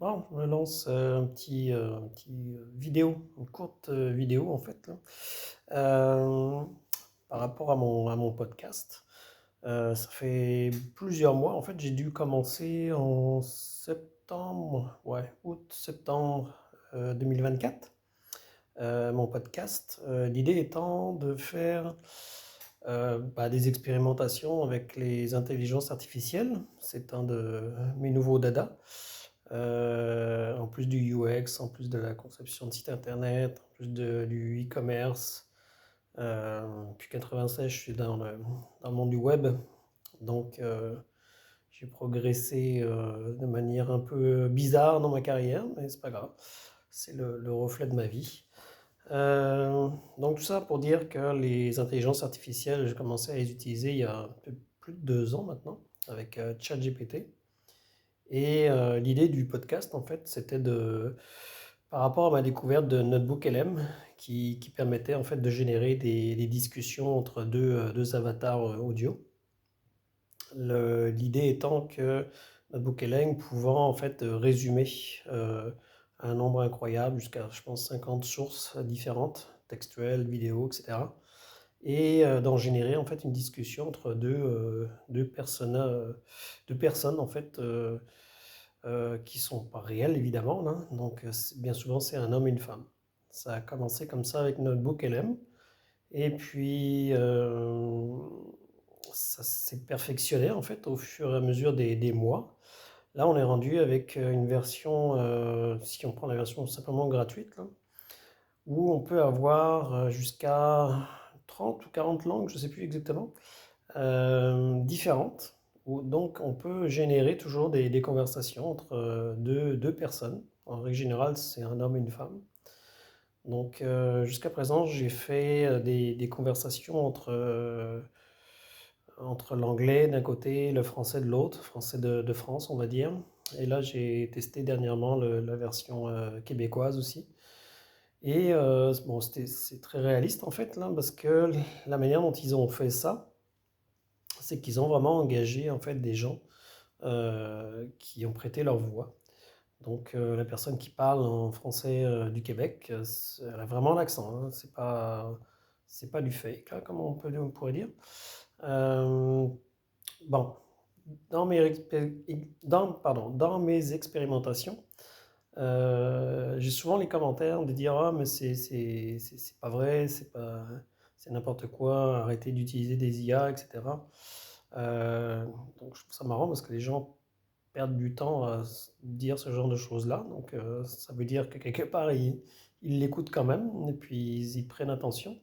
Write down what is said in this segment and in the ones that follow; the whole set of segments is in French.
Bon, je me lance un petit vidéo, une courte vidéo en fait, là. Euh, Par rapport à mon podcast. Ça fait plusieurs mois, en fait, j'ai dû commencer en septembre, ouais, août-septembre 2024, mon podcast. L'idée étant de faire des expérimentations avec les intelligences artificielles. C'est un de mes nouveaux dada. En plus du UX, en plus de la conception de sites internet, en plus du e-commerce. Depuis 96, je suis dans le monde du web. Donc, j'ai progressé de manière un peu bizarre dans ma carrière, mais c'est pas grave. C'est le reflet de ma vie. Donc tout ça pour dire que les intelligences artificielles, j'ai commencé à les utiliser il y a un peu plus de 2 ans maintenant avec ChatGPT. Et l'idée du podcast, en fait, c'était par rapport à ma découverte de Notebook LM, qui permettait en fait de générer des discussions entre deux avatars audio. L'idée étant que Notebook LM pouvant en fait résumer euh, un nombre incroyable, jusqu'à je pense 50 sources différentes, textuelles, vidéo, etc. Et d'en générer en fait une discussion entre deux personnes en fait qui sont pas réelles évidemment, hein. Donc bien souvent c'est un homme et une femme. Ça a commencé comme ça avec Notebook LM. Et puis, ça s'est perfectionné en fait au fur et à mesure des mois. Là, on est rendu avec une version, si on prend la version simplement gratuite, là, où on peut avoir jusqu'à 30 ou 40 langues, je ne sais plus exactement, différentes. Donc, on peut générer toujours des conversations entre deux personnes. En règle générale, c'est un homme et une femme. Donc, jusqu'à présent, j'ai fait des conversations entre l'anglais d'un côté, le français de l'autre, français de France, on va dire. Et là, j'ai testé dernièrement la version québécoise aussi. Et bon, c'est très réaliste en fait, là, parce que la manière dont ils ont fait ça, c'est qu'ils ont vraiment engagé en fait des gens qui ont prêté leur voix. Donc la personne qui parle en français du Québec, elle a vraiment l'accent, hein. C'est pas du fake, là, comme on pourrait dire. Euh, bon, dans mes expérimentations, j'ai souvent les commentaires de dire ah mais c'est pas vrai, c'est n'importe quoi, arrêtez d'utiliser des IA, etc. Euh, donc je trouve ça marrant parce que les gens perdre du temps à dire ce genre de choses-là. Donc ça veut dire que quelque part, ils l'écoutent quand même et puis ils y prennent attention.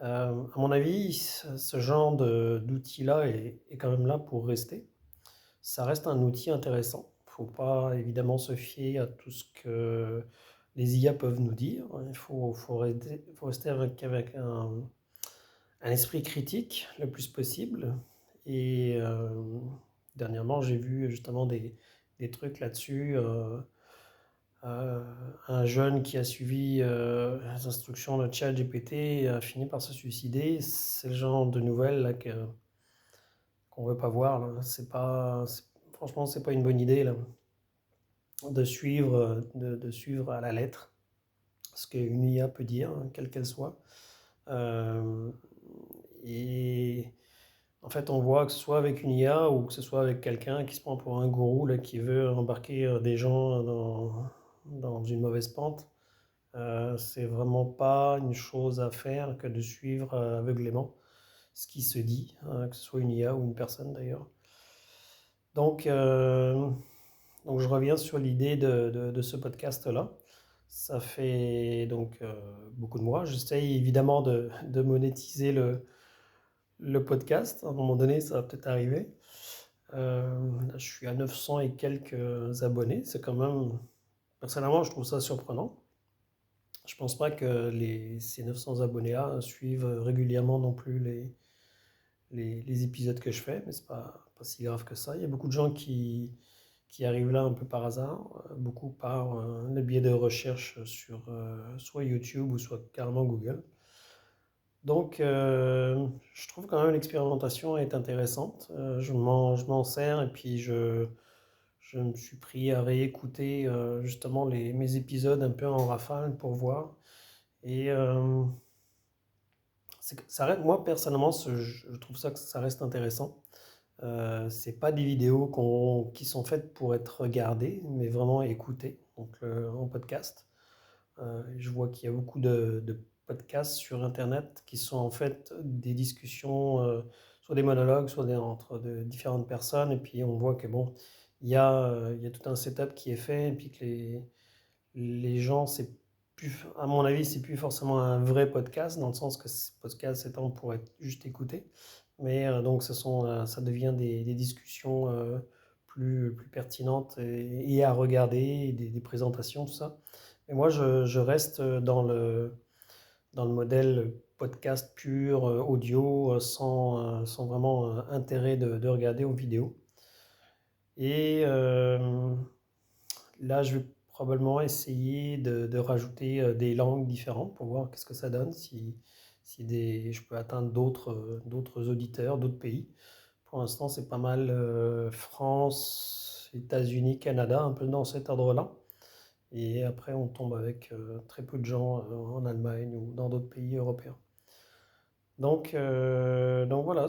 À mon avis, ce genre d'outil-là est quand même là pour rester. Ça reste un outil intéressant. Il ne faut pas évidemment se fier à tout ce que les IA peuvent nous dire. Faut rester avec un esprit critique le plus possible. Et dernièrement, j'ai vu justement des trucs là-dessus. Euh, un jeune qui a suivi les instructions de ChatGPT a fini par se suicider. C'est le genre de nouvelles là, qu'on ne veut pas voir, là. Franchement, c'est pas une bonne idée là, de suivre à la lettre ce qu'une IA peut dire, hein, quelle qu'elle soit. Euh, et En fait, on voit que ce soit avec une IA ou que ce soit avec quelqu'un qui se prend pour un gourou là, qui veut embarquer des gens dans une mauvaise pente, c'est vraiment pas une chose à faire que de suivre aveuglément ce qui se dit, hein, que ce soit une IA ou une personne d'ailleurs. Donc, euh, donc je reviens sur l'idée de ce podcast-là. Ça fait donc beaucoup de mois. J'essaye évidemment de monétiser le podcast. À un moment donné, ça va peut-être arriver. Là, je suis à 900 et quelques abonnés. C'est quand même, personnellement, je trouve ça surprenant. Je pense pas que ces 900 abonnés-là suivent régulièrement non plus les épisodes que je fais, mais c'est pas si grave que ça. Il y a beaucoup de gens qui arrivent là un peu par hasard, beaucoup par le biais de recherches sur soit YouTube ou soit carrément Google. Donc, je trouve quand même l'expérimentation est intéressante. Je m'en sers et puis je me suis pris à réécouter justement mes épisodes un peu en rafale pour voir. Et ça reste, moi personnellement, je trouve ça que ça reste intéressant. C'est pas des vidéos qui sont faites pour être regardées, mais vraiment écoutées, donc en podcast. Je vois qu'il y a beaucoup de podcasts sur Internet qui sont en fait des discussions, soit des monologues, soit entre différentes personnes. Et puis on voit que bon, il y a tout un setup qui est fait, et puis que les gens, c'est plus, à mon avis, c'est plus forcément un vrai podcast, dans le sens que ce podcast étant pour être juste écouté. Mais donc ça devient des discussions plus pertinentes et à regarder, et des présentations, tout ça. Mais moi, je reste dans le modèle podcast pur, audio, sans vraiment intérêt de regarder aux vidéos. Et là, je vais probablement essayer de rajouter des langues différentes pour voir qu'est-ce que ça donne, si je peux atteindre d'autres auditeurs, d'autres pays. Pour l'instant, c'est pas mal France, États-Unis, Canada, un peu dans cet ordre-là. Et après, on tombe avec très peu de gens en Allemagne ou dans d'autres pays européens. Donc voilà,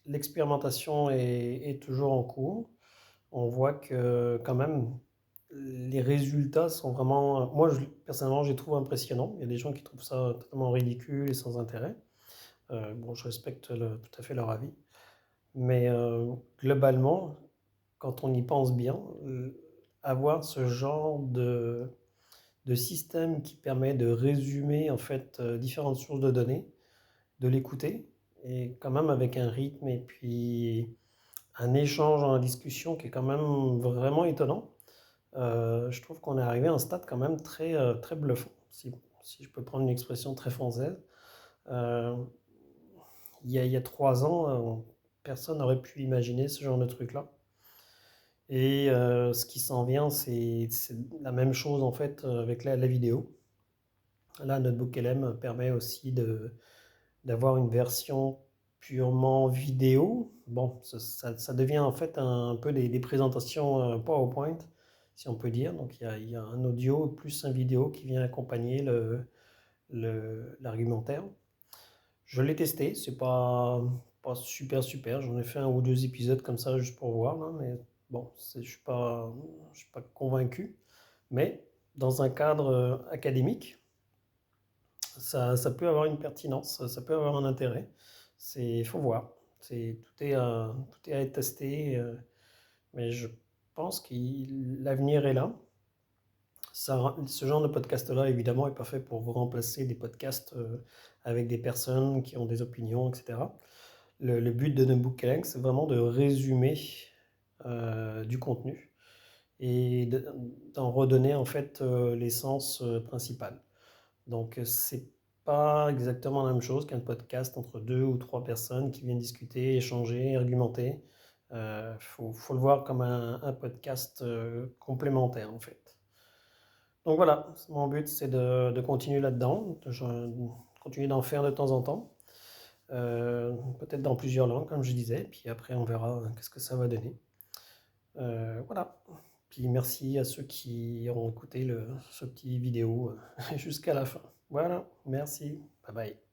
l'expérimentation est toujours en cours. On voit que quand même, les résultats sont vraiment, moi personnellement, je les trouve impressionnants. Il y a des gens qui trouvent ça totalement ridicule et sans intérêt. Bon, je respecte tout à fait leur avis. Mais globalement, quand on y pense bien, avoir ce genre de système qui permet de résumer en fait différentes sources de données, de l'écouter, et quand même avec un rythme et puis un échange en discussion qui est quand même vraiment étonnant. Je trouve qu'on est arrivé à un stade quand même très bluffant, si je peux prendre une expression très française. Euh, il y a 3 ans, personne n'aurait pu imaginer ce genre de truc-là. Et ce qui s'en vient, c'est la même chose en fait avec la vidéo. Là, Notebook LM permet aussi d'avoir une version purement vidéo. Bon, ça devient en fait un peu des présentations PowerPoint, si on peut dire. Donc il y a un audio plus un vidéo qui vient accompagner l'argumentaire. Je l'ai testé, c'est pas super. J'en ai fait un ou deux épisodes comme ça juste pour voir, là, mais bon, je suis pas convaincu. Mais dans un cadre académique, ça peut avoir une pertinence, ça peut avoir un intérêt. Il faut voir. Tout est à être testé, mais je pense que l'avenir est là. Ce genre de podcast-là, évidemment, n'est pas fait pour remplacer des podcasts avec des personnes qui ont des opinions, etc. Le but de Notebook Keleng, c'est vraiment de résumer du contenu et d'en redonner en fait l'essence principale. Donc c'est pas exactement la même chose qu'un podcast entre deux ou trois personnes qui viennent discuter, échanger, argumenter. Faut le voir comme un podcast complémentaire en fait. Donc voilà, mon but c'est de continuer là-dedans, continuer d'en faire de temps en temps, peut-être dans plusieurs langues comme je disais, puis après on verra qu'est-ce que ça va donner. Voilà. Puis merci à ceux qui ont écouté ce petit vidéo jusqu'à la fin. Voilà, merci. Bye bye.